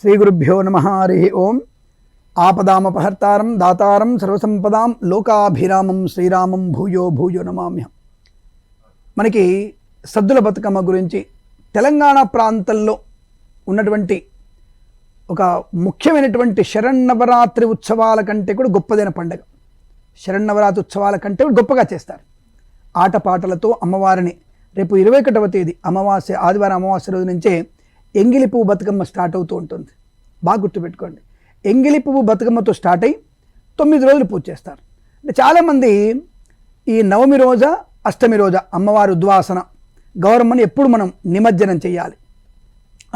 శ్రీగురుభ్యో నమః. హరి ఓం. ఆపదామపహర్తారం దాతారం సర్వసంపదాం లోకాభిరామం శ్రీరామం భూయో భూయో నమామ్యహం. మనకి సద్దుల బతుకమ్మ గురించి తెలంగాణ ప్రాంతంలో ఉన్నటువంటి ఒక ముఖ్యమైనటువంటి శరన్నవరాత్రి ఉత్సవాల కంటే కూడా గొప్పదైన పండుగ. శరన్నవరాత్రి ఉత్సవాల కంటే కూడా గొప్పగా చేస్తారు. ఆటపాటలతో అమ్మవారిని రేపు 21వ తేదీ అమావాస్య, ఆదివారం అమావాస్య రోజు నుంచే ఎంగిలి పువ్వు బతుకమ్మ స్టార్ట్ అవుతూ ఉంటుంది. బాగా గుర్తుపెట్టుకోండి, ఎంగిలి పువ్వు బతుకమ్మతో స్టార్ట్ అయ్యి 9 రోజులు పూజ చేస్తారు. అంటే చాలామంది ఈ నవమి రోజా అష్టమి రోజా అమ్మవారి ఉద్వాసన గౌరమ్మని ఎప్పుడు మనం నిమజ్జనం చేయాలి.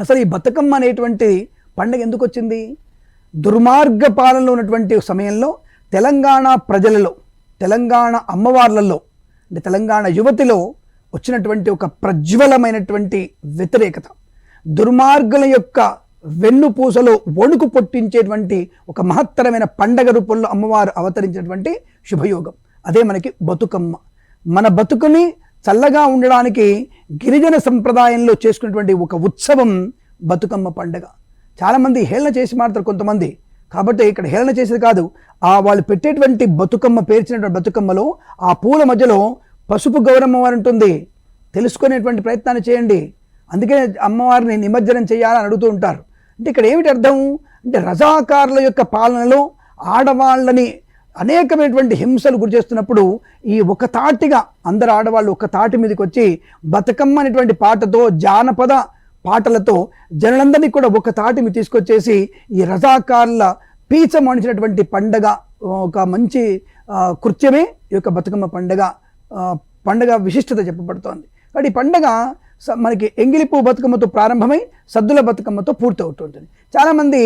అసలు ఈ బతుకమ్మ అనేటువంటి పండుగ ఎందుకు వచ్చింది? దుర్మార్గ పాలనలో ఉన్నటువంటి సమయంలో తెలంగాణ ప్రజలలో, తెలంగాణ అమ్మవార్లలో, అంటే తెలంగాణ యువతిలో వచ్చినటువంటి ఒక ప్రజ్వలమైనటువంటి వ్యతిరేకత, దుర్మార్గుల యొక్క వెన్నుపూసలో వణుకు పొట్టించేటువంటి ఒక మహత్తరమైన పండగ రూపంలో అమ్మవారు అవతరించినటువంటి శుభయోగం. అదే మనకి బతుకమ్మ. మన బతుకుని చల్లగా ఉండడానికి గిరిజన సంప్రదాయంలో చేసుకున్నటువంటి ఒక ఉత్సవం బతుకమ్మ పండగ. చాలామంది హేళన చేసి మాట్లాడతారు కొంతమంది. కాబట్టి ఇక్కడ హేళన చేసేది కాదు, వాళ్ళు పెట్టేటువంటి బతుకమ్మ, పేర్చినటువంటి బతుకమ్మలో ఆ పూల మధ్యలో పసుపు గౌరమ్మ వారు ఉంటుంది. తెలుసుకునేటువంటి ప్రయత్నాన్ని చేయండి. అందుకే అమ్మవారిని నిమజ్జనం చేయాలని అడుగుతూ ఉంటారు. అంటే ఇక్కడ ఏమిటి అర్థం అంటే, రజాకారుల యొక్క పాలనలో ఆడవాళ్ళని అనేకమైనటువంటి హింసలు గురి చేస్తున్నప్పుడు ఈ ఒక తాటిగా అందరు ఆడవాళ్ళు ఒక తాటి మీదకి వచ్చి బతుకమ్మ అనేటువంటి పాటతో, జానపద పాటలతో జనులందరినీ కూడా ఒక తాటి మీద తీసుకొచ్చేసి ఈ రజాకారుల పీచమణిచినటువంటి పండగ, ఒక మంచి కృత్యమే ఈ యొక్క బతుకమ్మ పండగ విశిష్టత చెప్పబడుతోంది. కాబట్టి ఈ పండగ మనకి ఎంగిలిపూ బతుకమ్మతో ప్రారంభమై సద్దుల బతుకమ్మతో పూర్తి అవుతుంటుంది. చాలామంది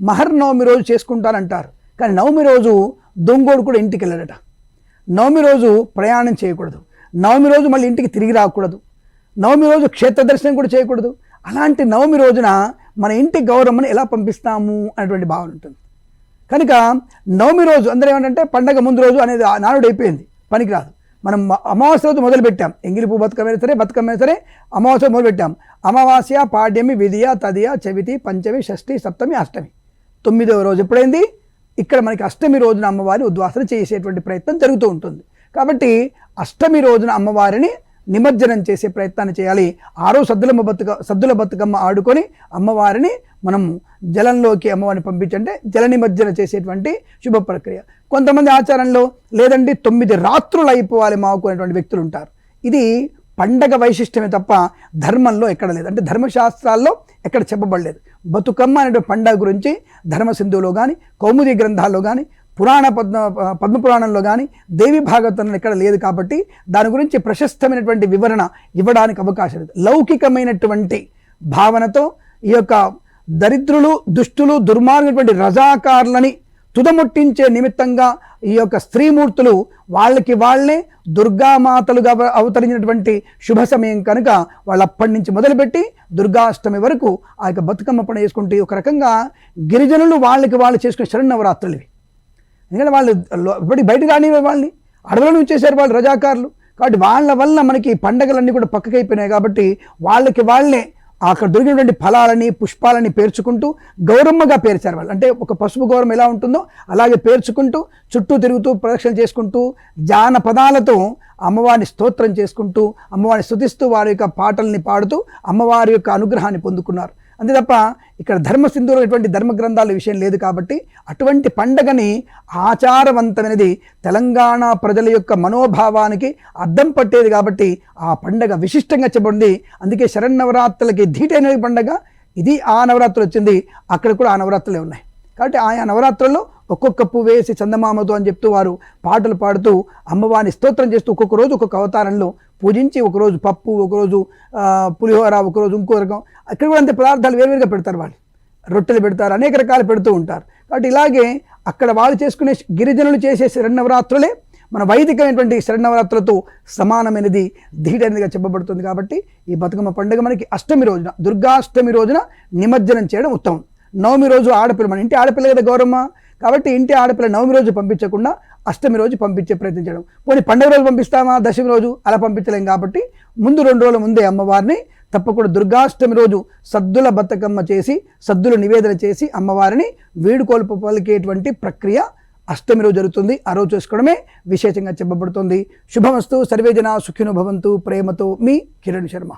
మహర్నవమి రోజు చేసుకుంటారంటారు, కానీ నవమి రోజు దొంగోడు కూడా ఇంటికి వెళ్ళడట. నవమి రోజు ప్రయాణం చేయకూడదు, నవమి రోజు మళ్ళీ ఇంటికి తిరిగి రాకూడదు, నవమి రోజు క్షేత్ర దర్శనం కూడా చేయకూడదు. అలాంటి నవమి రోజున మన ఇంటి గౌరమ్మని ఎలా పంపిస్తాము అనేటువంటి భావన ఉంటుంది. కనుక నవమి రోజు అందరూ ఏమంటే పండగ ముందు రోజు అనేది నానుడు అయిపోయింది, పనికిరాదు. మనం అమావాస్య రోజు మొదలుపెట్టాం, ఎంగిలి పువ్వు బతుకమ్మ సరే, బతుకమ్మ సరే అమావాస్య మొదలుపెట్టాం. అమావాస్య, పాడ్యమి, విధియ, తదియ, చవితి, పంచమి, షష్ఠి, సప్తమి, అష్టమి, 9వ రోజు ఎప్పుడైంది? ఇక్కడ మనకి అష్టమి రోజున అమ్మవారిని ఉద్వాసన చేసేటువంటి ప్రయత్నం జరుగుతూ ఉంటుంది. కాబట్టి అష్టమి రోజున అమ్మవారిని నిమజ్జనం చేసే ప్రయత్నాన్ని చేయాలి. ఆ రోజు సద్దుల బతుకమ్మ ఆడుకొని అమ్మవారిని మనం జలంలోకి అమ్మవారిని పంపించంటే జల నిమజ్జన చేసేటువంటి శుభ ప్రక్రియ. కొంతమంది ఆచారంలో లేదండి 9 రాత్రులు అయిపోవాలి మాకు అనేటువంటి వ్యక్తులు ఉంటారు. ఇది పండగ వైశిష్టమే తప్ప ధర్మంలో ఎక్కడ లేదు, అంటే ధర్మశాస్త్రాల్లో ఎక్కడ చెప్పబడలేదు. బతుకమ్మ అనేటువంటి పండగ గురించి ధర్మసింధువులో కానీ, కౌముది గ్రంథాల్లో కానీ, పద్మపురాణంలో కానీ, దేవి భాగవతంలో ఎక్కడ లేదు. కాబట్టి దాని గురించి ప్రశస్తమైనటువంటి వివరణ ఇవ్వడానికి అవకాశం లేదు. లౌకికమైనటువంటి భావనతో ఈ యొక్క దరిద్రులు, దుష్టులు, దుర్మార్గమైనటువంటి రజాకారులని తుదముట్టించే నిమిత్తంగా ఈ యొక్క స్త్రీమూర్తులు వాళ్ళకి వాళ్ళే దుర్గామాతలుగా అవతరించినటువంటి శుభ సమయం కనుక వాళ్ళు అప్పటి నుంచి మొదలుపెట్టి దుర్గాష్టమి వరకు ఆ యొక్క బతుకమ్మ పండుగ చేసుకుంటే ఒక రకంగా గిరిజనులు వాళ్ళకి వాళ్ళు చేసుకునే శరన్నవరాత్రులు ఇవి. ఎందుకంటే వాళ్ళు ఇప్పటికి బయట రానివే, వాళ్ళని అడవుల నుంచి చేశారు వాళ్ళు రజాకారులు. కాబట్టి వాళ్ళ వల్ల మనకి పండగలన్నీ కూడా పక్కకైపోయినాయి. కాబట్టి వాళ్ళకి వాళ్ళే అక్కడ దొరికినటువంటి ఫలాలని, పుష్పాలని పేర్చుకుంటూ గౌరమ్మగా పేర్చారు వాళ్ళు. అంటే ఒక పసుపు గౌరమ్మ ఎలా ఉంటుందో అలాగే పేర్చుకుంటూ చుట్టూ తిరుగుతూ ప్రదక్షిణ చేసుకుంటూ జానపదాలతో అమ్మవారిని స్తోత్రం చేసుకుంటూ అమ్మవారిని స్తుతిస్తూ వారి యొక్క పాటల్ని పాడుతూ అమ్మవారి యొక్క అనుగ్రహాన్ని పొందుకున్నారు. అంతే తప్ప ఇక్కడ ధర్మసింధువులో ఎటువంటి ధర్మ గ్రంథాల విషయం లేదు. కాబట్టి అటువంటి పండగని ఆచారవంతమైనది, తెలంగాణ ప్రజల యొక్క మనోభావానికి అద్దం పట్టేది. కాబట్టి ఆ పండగ విశిష్టంగా చెప్పబడింది. అందుకే శరన్నవరాత్రులకి ధీటైన పండగ ఇది. ఆ నవరాత్రులు వచ్చింది, అక్కడ కూడా ఆ నవరాత్రులే ఉన్నాయి. కాబట్టి ఆయా నవరాత్రుల్లో ఒక్కొక్క పువ్వు వేసి చందమామతో అని చెప్తూ వారు పాటలు పాడుతూ అమ్మవారిని స్తోత్రం చేస్తూ ఒక్కొక్క రోజు ఒక్కొక్క అవతారంలో పూజించి, ఒకరోజు పప్పు, ఒకరోజు పులిహోర, ఒకరోజు ఇంకో రకం, అక్కడ కూడా అంతే పదార్థాలు వేరువేరుగా పెడతారు. వాళ్ళు రొట్టెలు పెడతారు, అనేక రకాలు పెడుతూ ఉంటారు. కాబట్టి ఇలాగే అక్కడ వాళ్ళు చేసుకునే గిరిజనులు చేసే శరన్నవరాత్రులే మన వైదికమైనటువంటి శరన్నవరాత్రులతో సమానమైనది, ధీటైనదిగా చెప్పబడుతుంది. కాబట్టి ఈ బతుకమ్మ పండుగ మనకి అష్టమి రోజున, దుర్గాష్టమి రోజున నిమజ్జనం చేయడం ఉత్తమం. నవమి రోజు ఆడపిల్ల, మన ఇంటి ఆడపిల్ల కదా గౌరమ్మ. కాబట్టి ఇంటి ఆడపిల్ల నవమి రోజు పంపించకుండా అష్టమి రోజు పంపించే ప్రయత్నం చేయడం. పోనీ పండుగ రోజు పంపిస్తామా, దశమి రోజు అలా పంపించలేం. కాబట్టి ముందు 2 రోజుల ముందే అమ్మవారిని తప్పకుండా దుర్గాష్టమి రోజు సద్దుల బతుకమ్మ చేసి సద్దులు నివేదన చేసి అమ్మవారిని వీడుకోలు పలికేటువంటి ప్రక్రియ అష్టమి రోజు జరుగుతుంది. ఆ రోజు చేసుకోవడమే విశేషంగా చెప్పబడుతుంది. శుభమస్తు. సర్వే జనా సుఖినో భవంతు. ప్రేమతో మీ కిరణ్ శర్మ.